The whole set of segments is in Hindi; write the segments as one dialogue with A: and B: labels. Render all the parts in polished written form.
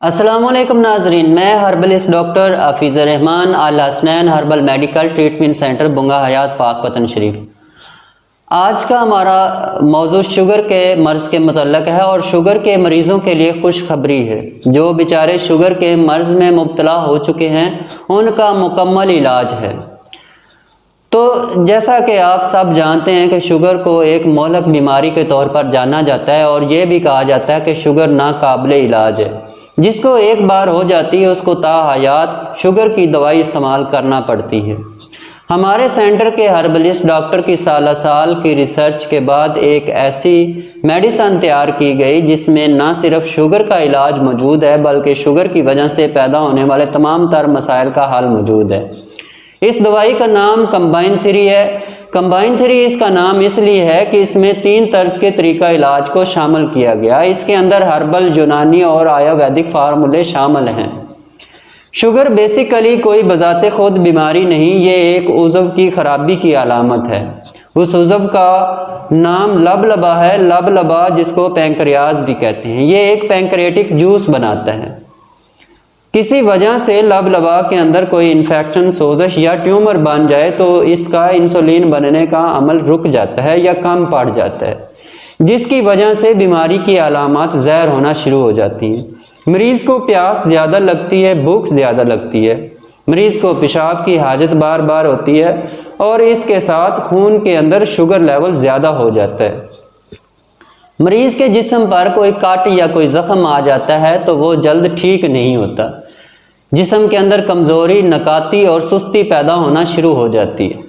A: अस्सलाम वालेकुम नाजरीन, मैं herbalist doctor Hafiz Rahman Al herbal medical treatment centre Bunga Hayat Pakpattan शरीफ। आज का हमारा मौजू शुगर के मर्ज़ के मतलब है और शुगर के मरीज़ों के लिए खुशखबरी है। जो बेचारे शुगर के मर्ज़ में मुब्तला हो चुके हैं उनका मुकम्मल इलाज है। तो जैसा कि आप सब जानते हैं कि शुगर को एक मोहलक बीमारी के तौर पर जाना जाता है और ये भी कहा जाता है कि शुगर नाकाबिले इलाज है। जिसको एक बार हो जाती है उसको ताहयात शुगर की दवाई इस्तेमाल करना पड़ती है। हमारे सेंटर के हर्बलिस्ट डॉक्टर की साल की रिसर्च के बाद एक ऐसी मेडिसन तैयार की गई जिसमें ना सिर्फ शुगर का इलाज मौजूद है बल्कि शुगर की वजह से पैदा होने वाले तमाम तर मसाइल का हल मौजूद है। इस दवाई का नाम कंबाइन 3 है। कंबाइन 3 इसका नाम इसलिए है कि इसमें 3 तर्ज के तरीका इलाज को शामिल किया गया। इसके अंदर हर्बल, यूनानी और आयुर्वेदिक फार्मूले शामिल हैं। शुगर बेसिकली कोई बजाते खुद बीमारी नहीं, ये एक उज़व की खराबी की अलामत है। उस उज़व का नाम लबलबा है। लबलबा जिसको पैंक्रियाज भी कहते हैं, ये एक पैंक्रियाटिक जूस बनाता है। किसी वजह से लबलबा के अंदर कोई इन्फेक्शन, सोजश या ट्यूमर बन जाए तो इसका इंसुलिन बनने का अमल रुक जाता है या कम पड़ जाता है, जिसकी वजह से बीमारी की अलामत ज़हर होना शुरू हो जाती हैं। मरीज़ को प्यास ज़्यादा लगती है, भूख ज़्यादा लगती है, मरीज़ को पेशाब की हाजत बार बार होती है और इसके साथ खून के अंदर शुगर लेवल ज़्यादा हो जाता है। मरीज़ के जिस्म पर कोई कट या कोई ज़ख्म आ जाता है तो वो जल्द ठीक नहीं होता। जिस्म के अंदर कमज़ोरी, नकाती और सुस्ती पैदा होना शुरू हो जाती है।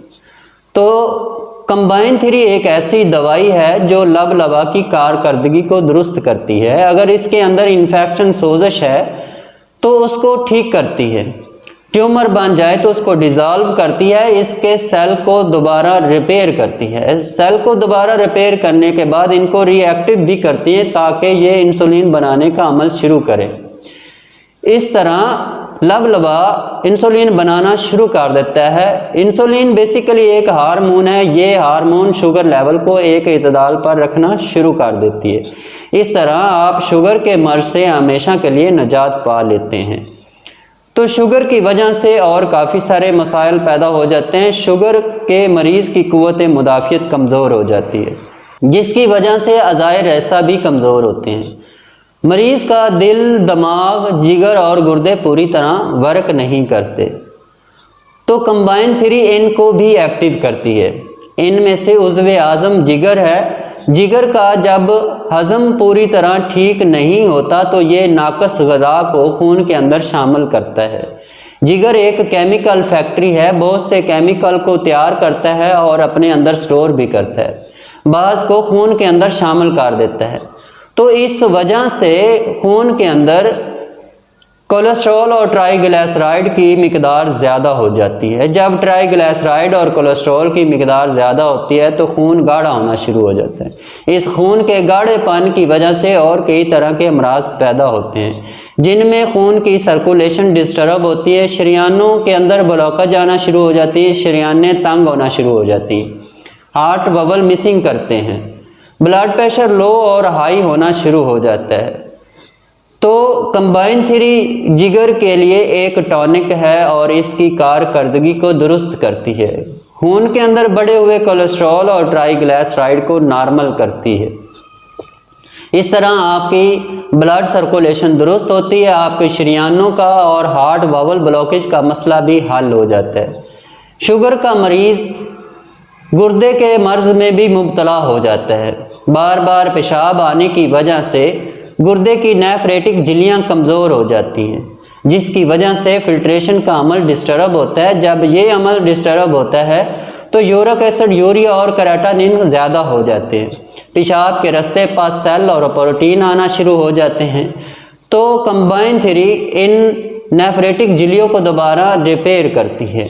A: तो कंबाइन 3 एक ऐसी दवाई है जो लबलबा की कारकर्दगी को दुरुस्त करती है। अगर इसके अंदर इन्फेक्शन, सोजश है तो उसको ठीक करती है। ट्यूमर बन जाए तो उसको डिज़ोल्व करती है। इसके सेल को दोबारा रिपेयर करती है। सेल को दोबारा रिपेयर करने के बाद इनको रिएक्टिव भी करती है ताकि ये इंसुलिन बनाने का अमल शुरू करें। इस तरह लबलबा इंसुलिन बनाना शुरू कर देता है। इंसुलिन बेसिकली एक हार्मोन है। ये हार्मोन शुगर लेवल को एक इतदाल पर रखना शुरू कर देती है। इस तरह आप शुगर के मर्ज़ से हमेशा के लिए निजात पा लेते हैं। तो शुगर की वजह से और काफ़ी सारे मसाइल पैदा हो जाते हैं। शुगर के मरीज़ की क़ुव्वत मुदाफ़ियत कमज़ोर हो जाती है, जिसकी वजह से अज़ाए रैसा भी कमज़ोर होते हैं। मरीज़ का दिल, दिमाग, जिगर और गुर्दे पूरी तरह वर्क नहीं करते। तो कंबाइन 3 इनको भी एक्टिव करती है। इनमें से उज़्व-ए-आज़म जिगर है। जिगर का जब हज़म पूरी तरह ठीक नहीं होता तो ये नाकस ग़िज़ा को खून के अंदर शामिल करता है। जिगर एक केमिकल फैक्ट्री है, बहुत से केमिकल को तैयार करता है और अपने अंदर स्टोर भी करता है, बाज़ को खून के अंदर शामिल कर देता है। तो इस वजह से खून के अंदर कोलेस्ट्रॉल और ट्राइग्लिसराइड की मिकदार ज़्यादा हो जाती है। जब ट्राइग्लिसराइड और कोलेस्ट्रॉल की मिकदार ज़्यादा होती है तो खून गाढ़ा होना शुरू हो जाता है। इस खून के गाढ़ेपन की वजह से और कई तरह के अमराज पैदा होते हैं, जिनमें खून की सर्कुलेशन डिस्टर्ब होती है, शरीयानों के अंदर ब्लॉकेज आना शुरू हो जाती है, शरीयानें तंग होना शुरू हो जाती हैं, हार्ट बबल मिसिंग करते हैं, ब्लड प्रेशर लो और हाई होना शुरू हो जाता है। तो कंबाइन 3 जिगर के लिए एक टॉनिक है और इसकी कारकर्दगी को दुरुस्त करती है। खून के अंदर बढ़े हुए कोलेस्ट्रॉल और ट्राइग्लिसराइड को नॉर्मल करती है। इस तरह आपकी ब्लड सर्कुलेशन दुरुस्त होती है, आपके शरीयानों का और हार्ट वावल ब्लॉकेज का मसला भी हल हो जाता है। शुगर का मरीज़ गुर्दे के मर्ज़ में भी मुब्तला हो जाता है। बार बार पेशाब आने की वजह से गुर्दे की नेफ्रेटिक झिल्लियाँ कमज़ोर हो जाती हैं, जिसकी वजह से फिल्ट्रेशन का अमल डिस्टर्ब होता है। जब ये अमल डिस्टर्ब होता है तो यूरिक एसिड, यूरिया और केराटिनिन ज़्यादा हो जाते हैं। पेशाब के रास्ते पर सेल और प्रोटीन आना शुरू हो जाते हैं। तो कंबाइन 3 इन नेफ्रेटिक झिल्लियों को दोबारा रिपेयर करती है,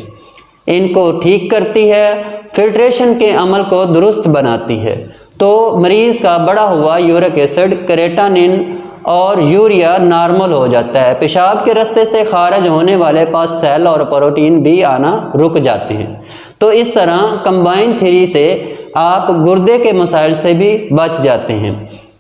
A: इनको ठीक करती है, फिल्ट्रेशन के अमल को दुरुस्त बनाती है। तो मरीज़ का बढ़ा हुआ यूरिक एसिड, केराटिनिन और यूरिया नॉर्मल हो जाता है। पेशाब के रास्ते से खारिज होने वाले पास सेल और प्रोटीन भी आना रुक जाते हैं। तो इस तरह कंबाइन 3 से आप गुर्दे के मसाइल से भी बच जाते हैं।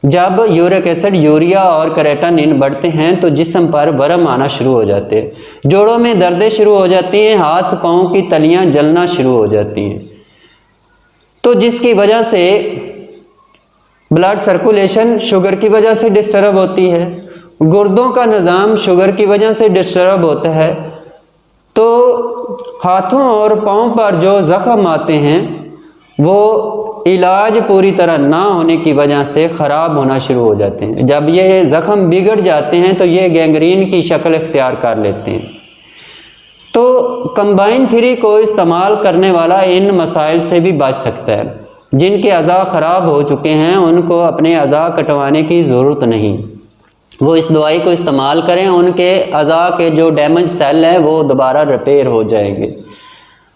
A: जब यूरिक एसिड, यूरिया और क्रेटानिन बढ़ते हैं तो जिस्म पर वर्म आना शुरू हो जाते हैं, जोड़ों में दर्दें शुरू हो जाती हैं, हाथ पाँव की तलियां जलना शुरू हो जाती हैं, तो जिसकी वजह से ब्लड सर्कुलेशन शुगर की वजह से डिस्टर्ब होती है, गुर्दों का निज़ाम शुगर की वजह से डिस्टर्ब होता है, तो हाथों और पाँव पर जो ज़ख़म आते हैं वो इलाज पूरी तरह ना होने की वजह से ख़राब होना शुरू हो जाते हैं। जब ये ज़ख़म बिगड़ जाते हैं तो ये गैंग्रीन की शक्ल इख्तियार कर लेते हैं। तो कंबाइन थ्री को इस्तेमाल करने वाला इन मसाइल से भी बच सकता है। जिनके अज़ा ख़राब हो चुके हैं उनको अपने अज़ा कटवाने की ज़रूरत नहीं, वो इस दवाई को इस्तेमाल करें, उनके अज़ा के जो डैमेज सेल हैं वो दोबारा रिपेयर हो जाएंगे,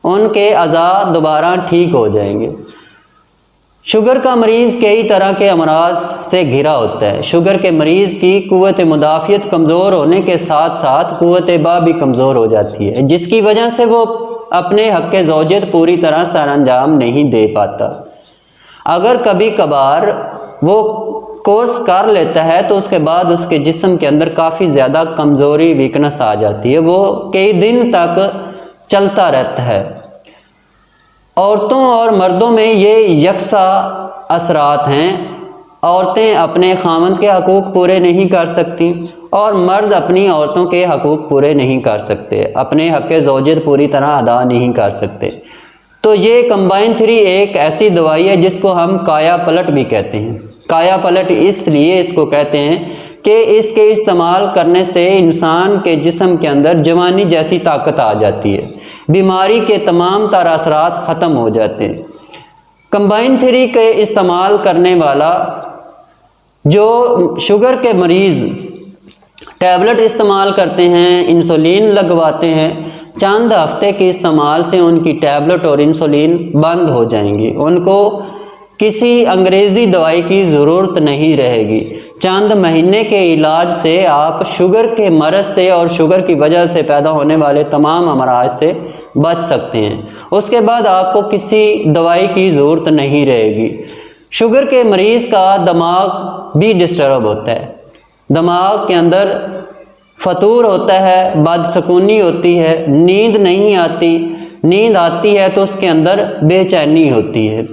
A: उनके अज़ा दोबारा ठीक हो जाएंगे। शुगर का मरीज़ कई तरह के अमराज से घिरा होता है। शुगर के मरीज़ की क़ुव्वत मुदाफ़ियत कमज़ोर होने के साथ साथ क़ुव्वत बा भी कमज़ोर हो जाती है, जिसकी वजह से वो अपने हक़ ज़ौजियत पूरी तरह सर अंजाम नहीं दे पाता। अगर कभी कभार वो कोर्स कर लेता है तो उसके बाद उसके जिस्म के अंदर काफ़ी ज़्यादा कमज़ोरी, वीकनेस आ जाती है, वो कई दिन तक चलता रहता है। औरतों और मर्दों में ये यकसा असरात हैं। औरतें अपने खामंद के हकूक़ पूरे नहीं कर सकती और मर्द अपनी औरतों के हकूक़ पूरे नहीं कर सकते, अपने हक़ ज़ौजियत पूरी तरह अदा नहीं कर सकते। तो ये कंबाइन थ्री एक ऐसी दवाई है जिसको हम काया पलट भी कहते हैं। काया पलट इसलिए इसको कहते हैं कि इसके इस्तेमाल करने से इंसान के जिस्म के अंदर जवानी जैसी ताकत आ जाती है, बीमारी के तमाम तर असरात ख़त्म हो जाते हैं। कंबाइन थ्री के इस्तेमाल करने वाला जो शुगर के मरीज़ टैबलेट इस्तेमाल करते हैं, इंसुलिन लगवाते हैं, चंद हफ्ते के इस्तेमाल से उनकी टैबलेट और इंसुलिन बंद हो जाएंगी, उनको किसी अंग्रेज़ी दवाई की ज़रूरत नहीं रहेगी। चंद महीने के इलाज से आप शुगर के मरज़ से और शुगर की वजह से पैदा होने वाले तमाम अमराज से बच सकते हैं। उसके बाद आपको किसी दवाई की ज़रूरत नहीं रहेगी। शुगर के मरीज़ का दिमाग भी डिस्टर्ब होता है, दिमाग के अंदर फतूर होता है, बदसकूनी होती है, नींद नहीं आती, नींद आती है तो उसके अंदर बेचैनी होती है।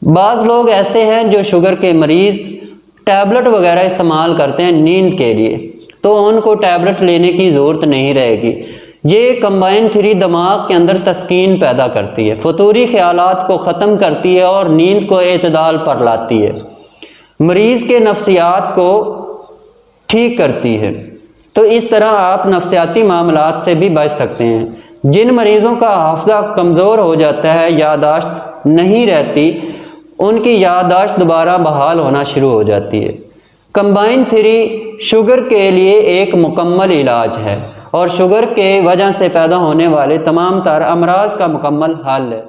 A: बाज़ लोग ऐसे हैं जो शुगर के मरीज़ टैबलेट वगैरह इस्तेमाल करते हैं नींद के लिए, तो उनको टैबलेट लेने की ज़रूरत नहीं रहेगी। ये कंबाइन थ्री दिमाग के अंदर तस्कीन पैदा करती है, फतूरी ख्यालात को ख़त्म करती है और नींद को एतदाल पर लाती है, मरीज़ के नफ्सियात को ठीक करती है। तो इस तरह आप नफ्सियाती मामलात से भी बच सकते हैं। जिन मरीज़ों का हाफ़्ज़ा कमज़ोर हो जाता है, यादाश्त नहीं रहती, उनकी याददाश्त दोबारा बहाल होना शुरू हो जाती है। कंबाइन थ्री शुगर के लिए एक मुकम्मल इलाज है और शुगर के वजह से पैदा होने वाले तमाम तर अमराज का मुकम्मल हल है।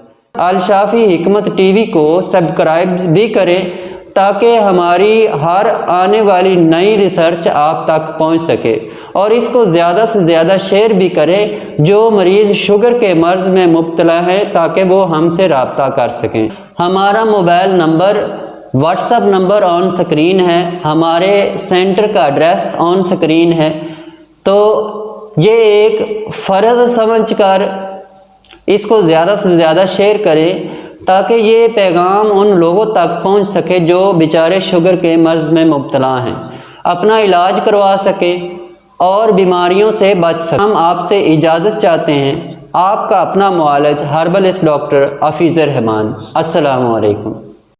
A: अल-शाफ़ी हिकमत टीवी को सब्सक्राइब भी करें ताकि हमारी हर आने वाली नई रिसर्च आप तक पहुंच सके, और इसको ज़्यादा से ज़्यादा शेयर भी करें जो मरीज़ शुगर के मर्ज़ में मुब्तला हैं, ताकि वो हमसे रब्ता कर सकें। हमारा mobile number, WhatsApp number on screen है, हमारे सेंटर का एड्रेस ऑन स्क्रीन है। तो ये एक फ़र्ज़ समझकर इसको ज़्यादा से ज़्यादा शेयर करें ताकि ये पैगाम उन लोगों तक पहुंच सके जो बेचारे शुगर के मर्ज़ में मुब्तला हैं, अपना इलाज करवा सकें और बीमारियों से बच सकें। हम आपसे इजाज़त चाहते हैं। आपका अपना मुआलिज हर्बलिस्ट डॉक्टर हफीज़ रहमान। अस्सलामु अलैकुम।